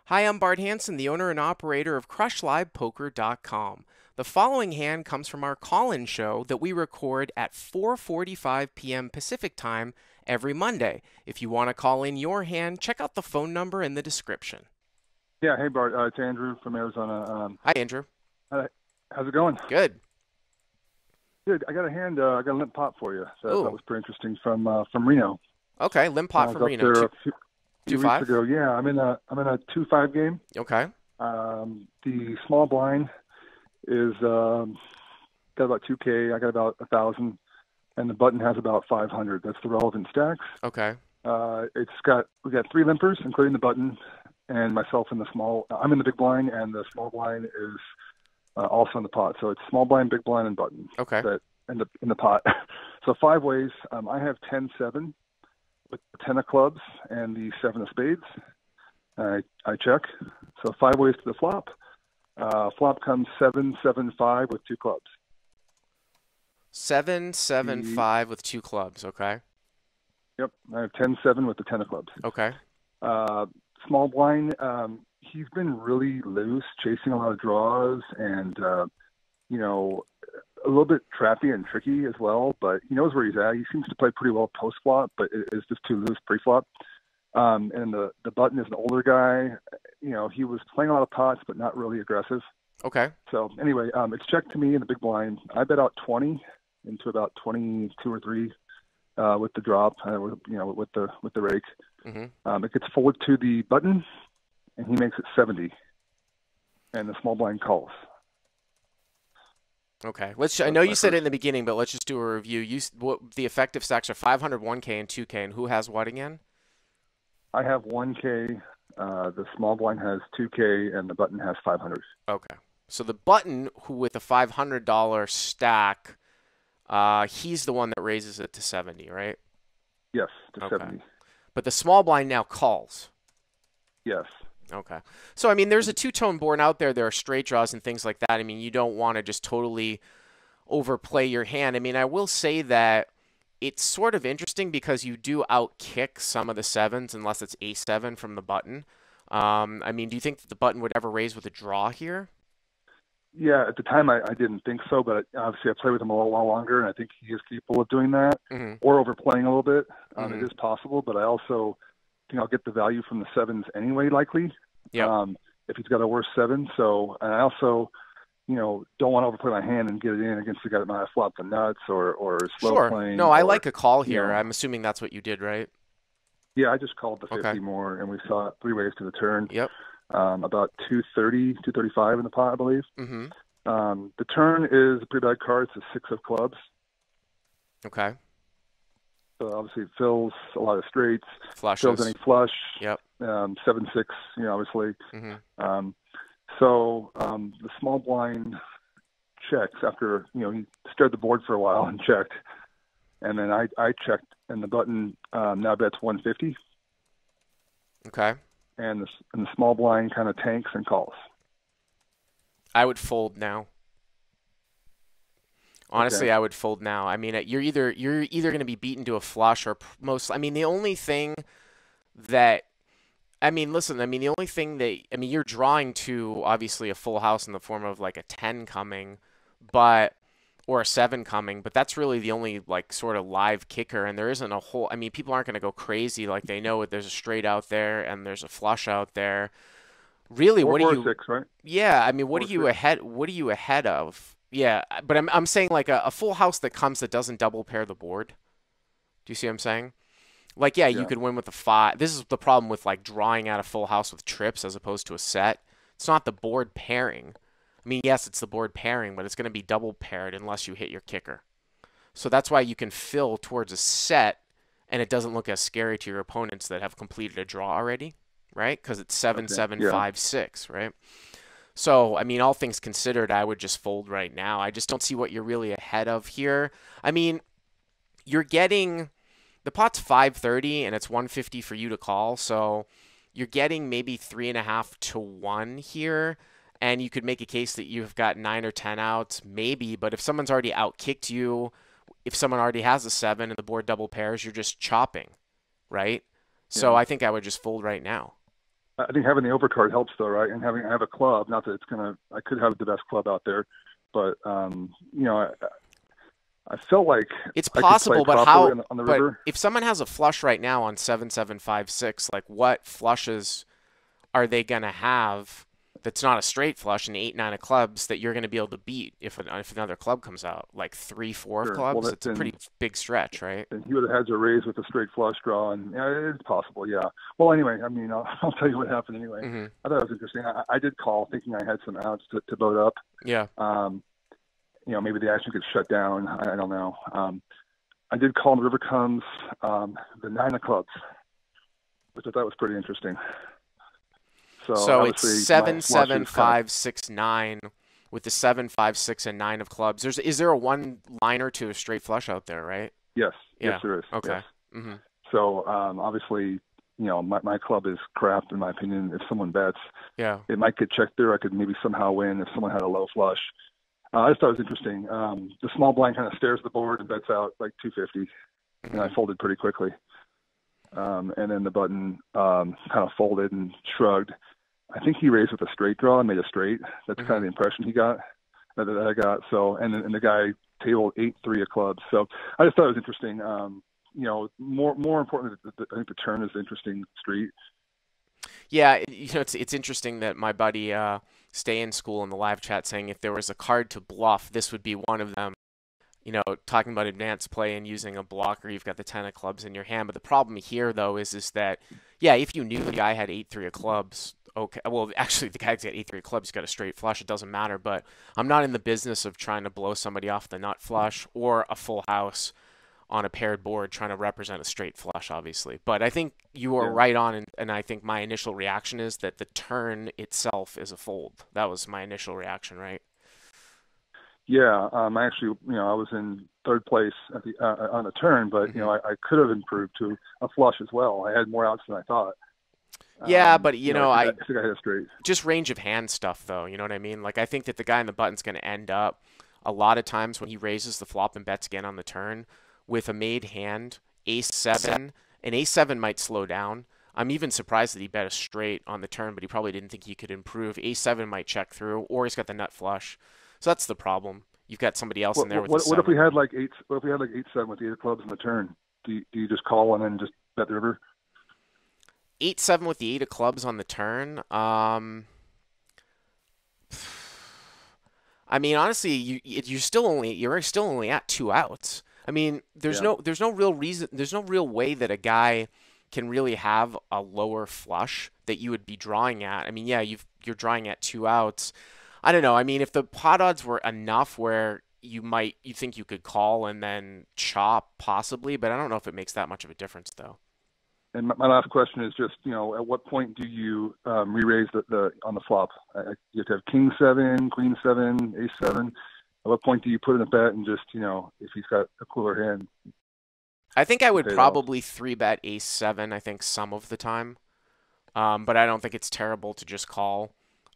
Hi, I'm Bart Hanson, the owner and operator of CrushLivePoker.com. The following hand comes from our call-in show that we record at 4:45 p.m. Pacific Time every Monday. If you want to call in your hand, check out the phone number in the description. Yeah, hey Bart, it's Andrew from Arizona. Hi, Andrew. How's it going? Good. Good. I got a hand. I got a limp pot for you that I thought Ooh. was pretty interesting from Reno. Okay, Limp I Pot was from up Reno. there Two, a few two weeks five. ago. Yeah, I'm in a 2-5 game. Okay. The small blind is got about 2K. I got about 1,000, and the button has about 500. That's the relevant stacks. Okay. We got 3 limpers, including the button, and myself in the small. I'm in the big blind, and the small blind is also in the pot. So it's small blind, big blind, and button Okay. that end up in the pot. So 5 ways. I have 10-7 with the 10 of clubs and the 7 of spades. I check. So 5 ways to the flop. Flop comes 7-7-5 with 2 clubs. 7-7-5 with 2 clubs. Okay. Yep, I have 10-7 with the 10 of clubs. Okay. Small blind, he's been really loose, chasing a lot of draws, and a little bit trappy and tricky as well. But he knows where he's at. He seems to play pretty well post flop, but is just too loose pre flop. And the button is an older guy. He was playing a lot of pots, but not really aggressive. Okay. So anyway, it's checked to me in the big blind. I bet out 20 into about 22 or 3 with the drop, with the rake. Mm-hmm. It gets forward to the button, and he makes it 70, and the small blind calls. Okay. I know you said it in the beginning, but let's just do a review. The effective stacks are 500, 1K, and 2K, and who has what again? I have 1K. The small blind has 2K, and the button has 500. Okay. So the button, who with a $500 stack, he's the one that raises it to 70, right? Yes, to Okay. 70. But the small blind now calls. Yes. Okay. So, I mean, there's a two-tone board out there. There are straight draws and things like that. I mean, you don't want to just totally overplay your hand. I mean, I will say that it's sort of interesting because you do outkick some of the sevens unless it's A7 from the button. I mean, do you think that the button would ever raise with a draw here? Yeah, at the time I didn't think so, but obviously I played with him a little while longer, and I think he is capable of doing that, or overplaying a little bit. It is possible, but I also think I'll get the value from the sevens anyway, likely, if he's got a worse 7. So, and I also, don't want to overplay my hand and get it in against the guy that might have flopped the nuts or slow playing. No, I like a call here. I'm assuming that's what you did, right? Yeah, I just called the 50 Okay. more, and we saw it 3 ways to the turn. Yep. About 230, 235 in the pot, I believe. Mm-hmm. The turn is a pretty bad card. It's a 6 of clubs. Okay. So obviously it fills a lot of straights. Flushes. Fills any flush. Yep. 7-6, obviously. Mm-hmm. So the small blind checks after, he stared the board for a while and checked. And then I checked, and the button now bets 150. Okay. And the small blind kind of tanks and calls. I would fold now. Honestly, Okay. I would fold now. I mean, you're either going to be beaten to a flush or most. I mean, the only thing that, I mean, listen. I mean, the only thing that, I mean, you're drawing to obviously a full house in the form of like a 10 coming, or a 7 coming, but that's really the only like sort of live kicker, and there isn't a whole. I mean, people aren't going to go crazy like they know there's a straight out there and there's a flush out there. Really, what are you? 6, right? Yeah, I mean, what are 4 you 6. ahead? What are you ahead of? Yeah, but I'm saying like a full house that comes that doesn't double pair the board. Do you see what I'm saying? Like, yeah, you Yeah. could win with a 5. This is the problem with like drawing out a full house with trips as opposed to a set. It's not the board pairing. I mean, yes, it's the board pairing, but it's going to be double paired unless you hit your kicker. So that's why you can fill towards a set, and it doesn't look as scary to your opponents that have completed a draw already, right? Because it's 7-7, Yeah. 5-6, right? So, I mean, all things considered, I would just fold right now. I just don't see what you're really ahead of here. I mean, you're getting the pot's 530 and it's 150 for you to call, so you're getting maybe 3.5 to 1 here. And you could make a case that you've got 9 or 10 outs, maybe. But if someone's already outkicked you, if someone already has a 7 and the board double pairs, you're just chopping, right? So Yeah. I think I would just fold right now. I think having the overcard helps though, right? And I have a club. Not that I could have the best club out there, but I felt like It's I could play possible, but properly how? on the But river. if someone has a flush right now on 7, 7, 5, 6, like what flushes are they gonna have that's not a straight flush and 8, 9 of clubs that you're gonna be able to beat if another club comes out like 3, 4 of Sure. Well, clubs? It's a pretty big stretch, right? then he would have had to raise with a straight flush draw, and yeah, it's possible. Yeah. Well, anyway, I mean, I'll tell you what happened anyway. Hmm. I thought it was interesting. I did call thinking I had some outs to boat up. Yeah. Maybe the action could shut down. I don't know. I did call, and the river comes the 9 of clubs, which I thought was pretty interesting. So So it's obviously my 7, flush 7, is kind of 5, 6, 9 with the 7, 5, 6, and 9 of clubs. Is there a one liner to a straight flush out there, right? yes, Yeah. there is. Okay. Yes. Hmm. So obviously, my club is crap in my opinion. If someone bets, Yeah. it might get checked there. I could maybe somehow win if someone had a low flush. I just thought it was interesting. The small blind kind of stares at the board and bets out like 250, and I Hmm. folded pretty quickly. And then the button kind of folded and shrugged. I think he raised with a straight draw and made a straight. That's kind Hmm. of the impression that I got. So, and the guy tabled 8-3 of clubs. So I just thought it was interesting. More important, I think the turn is the interesting street. Yeah, it's interesting that my buddy stay in school in the live chat saying if there was a card to bluff, this would be one of them. Talking about advanced play and using a blocker, you've got the 10 of clubs in your hand. But the problem here, though, is that, yeah, if you knew the guy had 8-3 of clubs, okay. Well, actually, the guy's got 8-3 of clubs, he's got a straight flush. It doesn't matter. But I'm not in the business of trying to blow somebody off the nut flush or a full house on a paired board trying to represent a straight flush, obviously. But I think you are Yeah. right on, and I think my initial reaction is that the turn itself is a fold. That was my initial reaction, right? Yeah. Actually, I was in third place on the turn, but, Hmm. I could have improved to a flush as well. I had more outs than I thought. Yeah, but I think I hit a straight. just range of hand stuff, though. You know what I mean? Like I think that the guy in the button's going to end up a lot of times when he raises the flop and bets again on the turn with a made hand, ace seven. An ace seven might slow down. I'm even surprised that he bet a straight on the turn, but he probably didn't think he could improve. Ace seven might check through, or he's got the nut flush. So that's the problem. You've got somebody else in there with a What if we seven. had like eight? What if we had like 8-7 with the 8 of clubs in the turn? Do you just call and then just bet the river? 8-7 with the eight of clubs on the turn. I mean, honestly, you're still only at two outs. I mean, Yeah. there's no real reason, there's no real way that a guy can really have a lower flush that you would be drawing at. I mean, yeah, you're drawing at two outs. I don't know. I mean, if the pot odds were enough where you think you could call and then chop possibly, but I don't know if it makes that much of a difference though. And my last question is just, at what point do you re-raise the on the flop? You have to have king seven, queen seven, ace seven. At what point do you put in a bet and just, if he's got a cooler hand, I think I would pay it off? probably three bet ace seven, I think some of the time. But I don't think it's terrible to just call.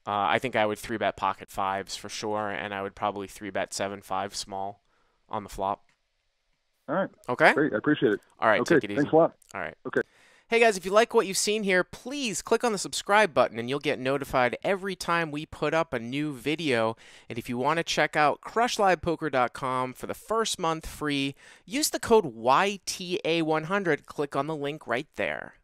I think I would three bet pocket fives for sure, and I would probably three bet 7-5 small on the flop. All right, Okay? great. I appreciate it. All right, Okay, take it thanks easy. a lot. All right. Okay. Hey guys, if you like what you've seen here, please click on the subscribe button and you'll get notified every time we put up a new video. And if you want to check out crushlivepoker.com for the first month free, use the code YTA100. Click on the link right there.